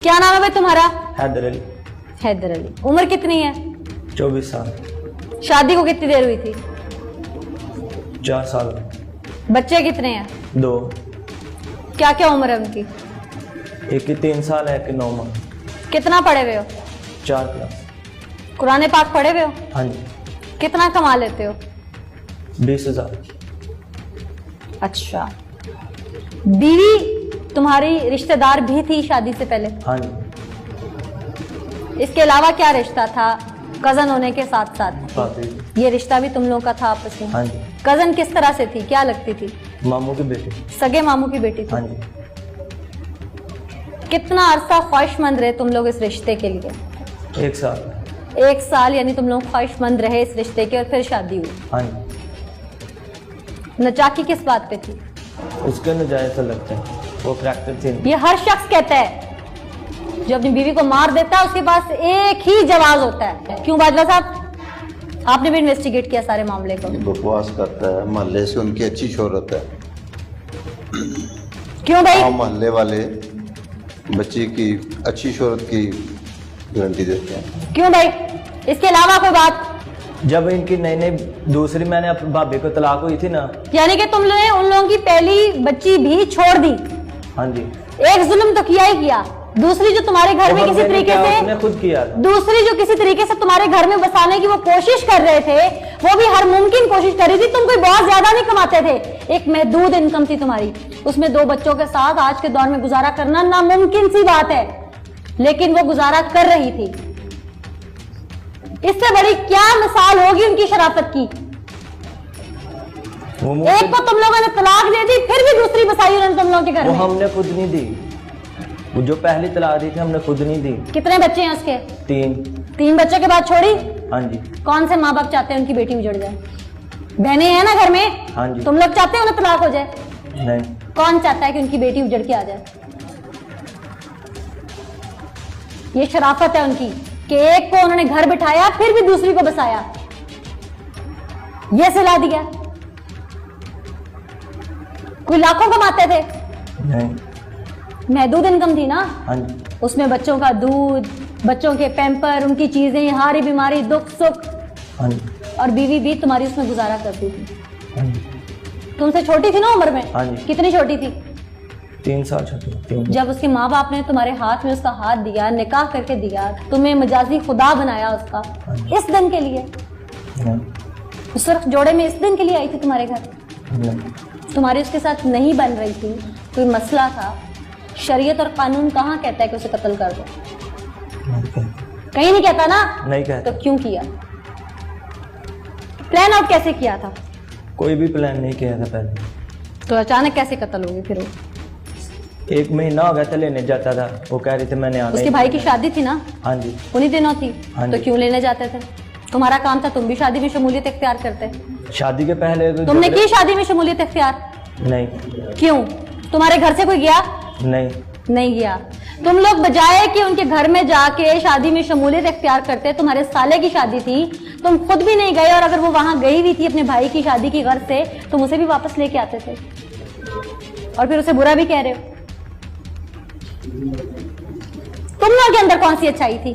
क्या नाम है भाई तुम्हारा? हैदर अली। हैदर अली। उम्र कितनी है? 24 साल। शादी को कितनी देर हुई थी? 4 साल। बच्चे कितने हैं? 2। क्या क्या उम्र है उनकी? एक की 3 साल है, एक की 9 माह। कितना पढ़े हुए हो? 4 क्लास। कुरान पाक पढ़े हुए हो? हाँ जी। कितना कमा लेते हो? 20,000। अच्छा, बीवी तुम्हारी रिश्तेदार भी थी शादी से पहले? हाँ जी। इसके अलावा क्या रिश्ता था कजन होने के साथ साथ? भाभी। ये रिश्ता भी तुम लोगों का था आपस में? हाँ जी। कजन किस तरह से थी, क्या लगती थी? मामू की बेटी। सगे मामू की बेटी थी? हाँ जी। कितना अरसा ख्वाहिशमंद रहे तुम लोग इस रिश्ते के लिए? 1 साल। 1 साल, यानी तुम लोग ख्वाहिशमंद रहे इस रिश्ते के और फिर शादी हुई। हाँ जी। नचाकी किस बात पे थी? उसके नजायज से लगते हैं, वो करैक्टर चेंज। ये हर शख्स कहता है, जो अपनी बीवी को मार देता है उसके पास एक ही जवाब होता है। क्यों बाजवा साहब, आपने भी इन्वेस्टिगेट किया सारे मामले को? बकवास करता है, मोहल्ले से उनकी अच्छी शोहरत है। क्यों भाई? हाँ, मोहल्ले वाले बच्ची की अच्छी शोहरत की गारंटी देते हैं। क्यों भाई, इसके अलावा कोई बात? जब इनकी नई दूसरी मैंने अपनी भाभी को तलाक हुई थी ना। यानी कि तुम लोगों ने उन लोगों की पहली बच्ची भी छोड़ दी? हाँ जी। एक जुल्म तो किया ही किया, दूसरी जो तुम्हारे घर में किसी तरीके से खुद किया, दूसरी जो किसी तरीके से तुम्हारे घर में बसाने की वो कोशिश कर रहे थे, वो भी हर मुमकिन कोशिश कर रही थी। तुम कोई बहुत ज्यादा नहीं कमाते थे, एक महदूद इनकम थी तुम्हारी, उसमें 2 बच्चों के साथ आज के दौर में गुजारा करना नामुमकिन सी बात है, लेकिन वो गुजारा कर रही थी। इससे बड़ी क्या मिसाल होगी उनकी शराफत की? एक को तुम लोगों ने तलाक दे दी, फिर भी दूसरी बसाई उन्होंने तुम लोगों के घर वो में। हमने खुद नहीं दी, वो जो पहली तलाक दी थी हमने खुद नहीं दी। कितने बच्चे हैं उसके? 3 बच्चों के बाद छोड़ी? हाँ जी। कौन से माँ बाप चाहते हैं उनकी बेटी उजड़ जाए? बहनें हैं ना घर में? हाँ जी। तुम लोग चाहते हो ना तलाक हो जाए? नहीं। कौन चाहता है कि उनकी बेटी उजड़ के आ जाए? ये शराफत है उनकी कि एक को उन्होंने घर बिठाया फिर भी दूसरी को बसाया, ये सिला दिया। कोई लाखों कमाते थे, नहीं। महदूद इनकम थी ना? हाँ जी। उसमें बच्चों का दूध, बच्चों के पैम्पर, उनकी चीजें, हारी बीमारी, दुख सुख, हाँ जी। और बीवी भी तुम्हारी उसमें गुजारा करती थी। हाँ जी। तुमसे छोटी थी ना उम्र में? हाँ जी। कितनी छोटी थी? 3 साल छोटी। 3। जब उसके माँ बाप ने तुम्हारे हाथ में उसका हाथ दिया, निकाह करके दिया, तुम्हें मजाजी खुदा बनाया उसका, इस दिन के लिए? नहीं। उस वक्त जोड़े में इस दिन के लिए आई थी तुम्हारे घर? नहीं। तुम्हारी उसके साथ नहीं बन रही थी, कोई मसला था, शरीयत और कानून कहाँ कहता है कि उसे कत्ल कर दो? कहीं नहीं कहता ना? नहीं कहता। तो क्यों किया? प्लान आउट कैसे किया था? कोई भी प्लान नहीं किया था पहले। तो अचानक कैसे कत्ल होगी फिर? 1 महीना हो गया था लेने जाता था, वो कह रही थी मैंने आना। उसके भाई की शादी थी ना? हाँ जी। उन्हीं दिनों थी? हाँ तो जी। क्यों लेने जाते थे? तुम्हारा काम था, तुम भी शादी में शमूलियत इख्तियार करते। शादी के पहले तो तुमने की शादी में शमूलियत इख्तियार? नहीं। क्यों? तुम्हारे घर से कोई गया? नहीं। नहीं गया। तुम लोग बजाय कि उनके घर में जाके शादी में शमूलियत इख्तियार करते, तुम्हारे साले की शादी थी, तुम खुद भी नहीं गए, और अगर वो वहां गई हुई थी अपने भाई की शादी की घर से, तुम उसे भी वापस लेके आते थे और फिर उसे बुरा भी कह रहे हो। तुम लोगों के अंदर कौन सी अच्छाई थी?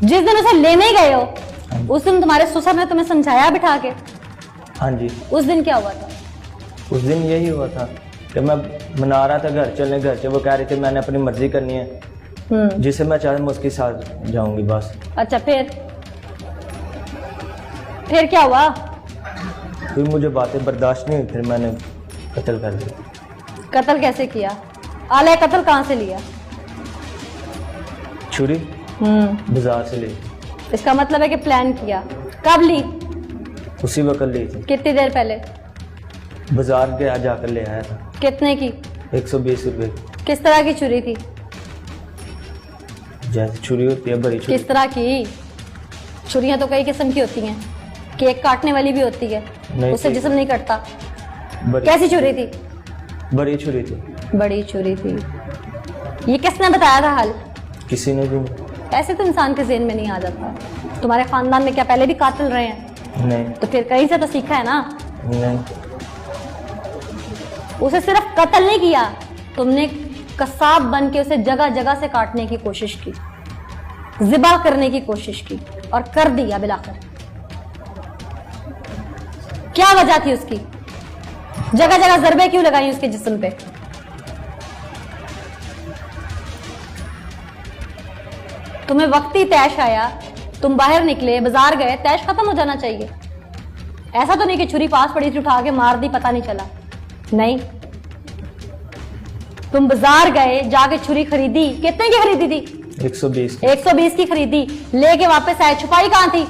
जिस दिन उसे लेने गए हो उस दिन तुम्हारे ससुर ने तुम्हें समझाया बिठा के? हाँ जी। उस दिन क्या हुआ था? उस दिन यही हुआ था कि मैं मना रहा था घर चलने, घर से वो कह रही थी मैंने अपनी मर्जी करनी है, जिसे मैं चाहूँ मैं उसके साथ जाऊंगी बस। अच्छा, फिर क्या हुआ? फिर मुझे बातें बर्दाश्त नहीं हुई, फिर मैंने कत्ल कर दिया। कत्ल कैसे किया? आले कत्ल कहाँ से लिया? छुरी बाजार से ली। इसका मतलब है कि प्लान किया। कब ली? उसी वक्त ली थी, कितनी देर पहले? बाजार गया जाकर ले आया था। कितने की? 120 रुपए। किस तरह की छुरी थी? जैसे छुरी होती है बड़ी छुरी। किस तरह की? छुरियां तो कई किस्म की होती हैं, केक काटने वाली भी होती है, उससे जिस्म नहीं कटता। कैसी छुरी थी? बड़ी छुरी थी। बड़ी छुरी थी। ये किसने बताया था हल? किसी ने भी ऐसे तो इंसान के ज़हन में नहीं आ जाता। तुम्हारे खानदान में क्या पहले भी कातिल रहे हैं? नहीं। तो फिर कहीं से तो सीखा है ना? नहीं। उसे सिर्फ कत्ल नहीं किया, तुमने कसाब बन के उसे जगह जगह से काटने की कोशिश की, ज़िबा करने की कोशिश की और कर दिया बिलाखिर। क्या वजह थी उसकी? जगह जगह ज़रबे क्यों लगाई उसके जिस्म पे? तुम्हें वक्ती तैश आया, तुम बाहर निकले, बाजार गए, तैश खत्म हो जाना चाहिए। ऐसा तो नहीं कि छुरी पास पड़ी थी उठा के मार दी, पता नहीं चला। नहीं, तुम बाजार गए, जाके छुरी खरीदी। कितने की खरीदी थी? 120 की खरीदी, लेके वापस आए। छुपाई कहां थी?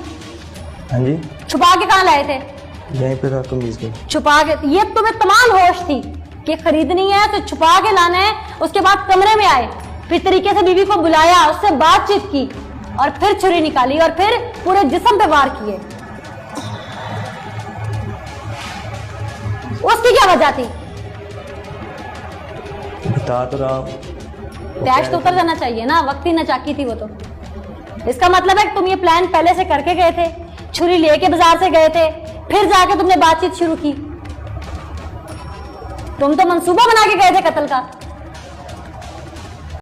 हाँ जी, छुपा के कहां लाए थे? यहीं पे था कमीज के। छुपा के। ये तुम्हें तमाम होश थी कि खरीदनी है तो छुपा के लाना है। उसके बाद कमरे में आए, फिर तरीके से बीवी को बुलाया, उससे बातचीत की और फिर छुरी निकाली और फिर पूरे जिस्म पे वार किए। उसकी क्या वजह थी? बता तो रहा हूं। तैश तो उतर जाना चाहिए ना, वक्ती नचाकी थी वो तो। इसका मतलब है कि तुम ये प्लान पहले से करके गए थे, छुरी लेके बाजार से गए थे, फिर जाके तुमने बातचीत शुरू की। तुम तो मंसूबा बना के गए थे कत्ल का।